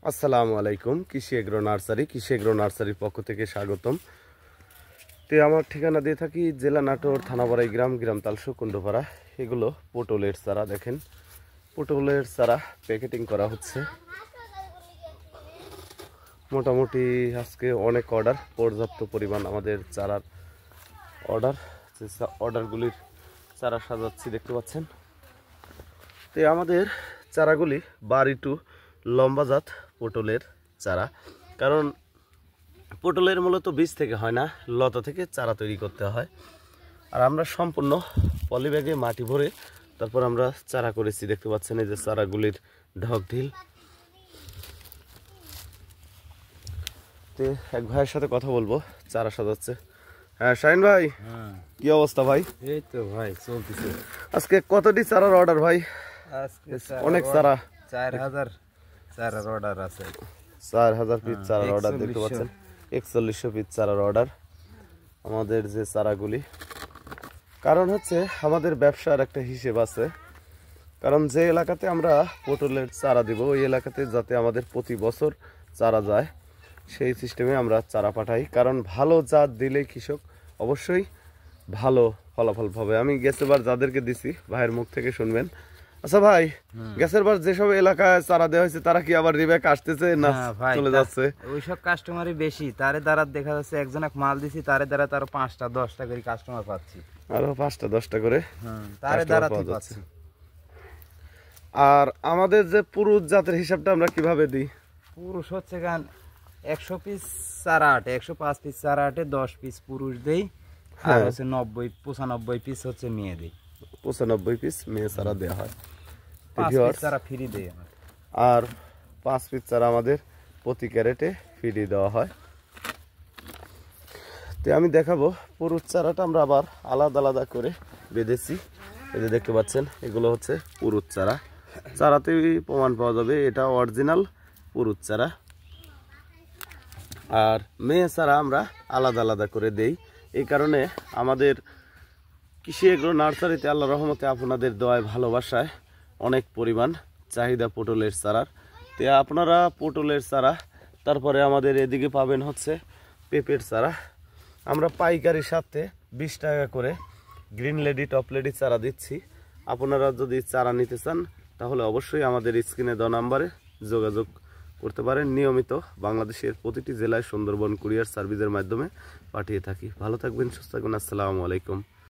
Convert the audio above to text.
আসসালামু আলাইকুম। কৃষি এগ্রো নার্সারির পক্ষ থেকে স্বাগতম। তো আমার ঠিকানা দিয়ে থাকি জেলা নাটোর, থানা বাড়াই গ্রাম তালসু কুণ্ডপাড়া। এগুলো পটলের চারা। দেখেন, পটলের চারা প্যাকেটিং করা হচ্ছে। মোটামুটি আজকে অনেক অর্ডার, পর্যাপ্ত পরিমাণ আমাদের চারার অর্ডার। যে অর্ডারগুলির চারা সাজাচ্ছি দেখতে পাচ্ছেন। তো আমাদের চারাগুলি বাড়িটু লম্বাজাত পটলের চারা, কারণ পটলের মূলত বীজ থেকে হয় না, লতা থেকে চারা তৈরি করতে হয়। আর আমরা সম্পূর্ণ পলিব্যাগে মাটি ভরে তারপর আমরা চারা করেছি। দেখতে পাচ্ছেন এই যে চারাগুলির ঢক ঢিল। তো এক ভাইয়ের সাথে কথা বলবো, চারা সাজাচ্ছে। হ্যাঁ শাহিন ভাই, কি অবস্থা ভাই? এই তো ভাই চলতেছে। আজকে কতটি চারার অর্ডার ভাই? আজকে অনেক চারা, 4000 চারার অর্ডার আছে। 4000 পিস চারার অর্ডার দেখতে পাচ্ছেন। 4100 পিস চারার অর্ডার আমাদের যে চারাগুলি। কারণ হচ্ছে আমাদের ব্যবসার একটা হিসেব আছে, কারণ যে এলাকাতে আমরা পটলের চারা দিব ওই এলাকাতে যাতে আমাদের প্রতি বছর চারা যায় সেই সিস্টেমে আমরা চারা পাঠাই। কারণ ভালো জাত দিলেই কৃষক অবশ্যই ভালো ফলাফল পাবে। আমি গেছের বার যাদেরকে দিছি ভাইয়ের মুখ থেকে শুনবেন। আচ্ছা ভাই, গ্যাসের বার যেসব এলাকায় চারা দেওয়া হয়েছে তারা কি আবার রিব্যাক আসতেছে না চলে যাচ্ছে? ওইসব কাস্টমারই বেশি, তারে দ্বারা দেখা যাচ্ছে একজন এক মাল দিছি, তারে দ্বারা তার 5টা 10টা করে কাস্টমার পাচ্ছি, আরো 5টা 10টা করে তারে দ্বারা পাচ্ছি। আর আমাদের যে পুরুষ জাতের হিসাবটা আমরা কিভাবে দিই? পুরুষ হচ্ছে গান 100 পিস চারা আটে, 105 পিস চারা আটে 10 পিস পুরুষ দেই, আর হচ্ছে 95 পিস হচ্ছে মেয়ে দেই। 95 পিস মেয়ে চারা দেওয়া হয়, 5 পিস চারা ফ্রি দেই আমরা। আর 5 পিস চারা আমাদের প্রতি ক্যারেটে ফ্রি দেওয়া হয়। তো আমি দেখাবো পুরুষ চারাটা আমরা আবার আলাদা আলাদা করে বেঁধেছি। এই যে দেখতে পাচ্ছেন এগুলো হচ্ছে পুরুষ চারা। চারাতেই প্রমাণ পাওয়া যাবে এটা অরিজিনাল পুরুষ চারা। আর মেয়ে চারা আমরা আলাদা আলাদা করে দেই। এই কারণে আমাদের কৃষি এগ্রো নার্সারিতে আল্লাহ রহমতে আপনাদের দোয়ায় ভালোবাসায় অনেক পরিমাণ চাহিদা পটলের চারার। তো আপনারা পটলের চারা, তারপরে আমাদের এদিকে পাবেন হচ্ছে পেঁপের চারা। আমরা পাইকারির সাথে 20 টাকা করে গ্রিন লেডি টপ লেডি চারা দিচ্ছি। আপনারা যদি চারা নিতে চান তাহলে অবশ্যই আমাদের স্ক্রিনে দেওয়া নাম্বারে যোগাযোগ করতে পারেন। নিয়মিত বাংলাদেশের প্রতিটি জেলায় সুন্দরবন কুরিয়ার সার্ভিসের মাধ্যমে পাঠিয়ে থাকি। ভালো থাকবেন, সুস্থ থাকবেন। আসসালামু আলাইকুম।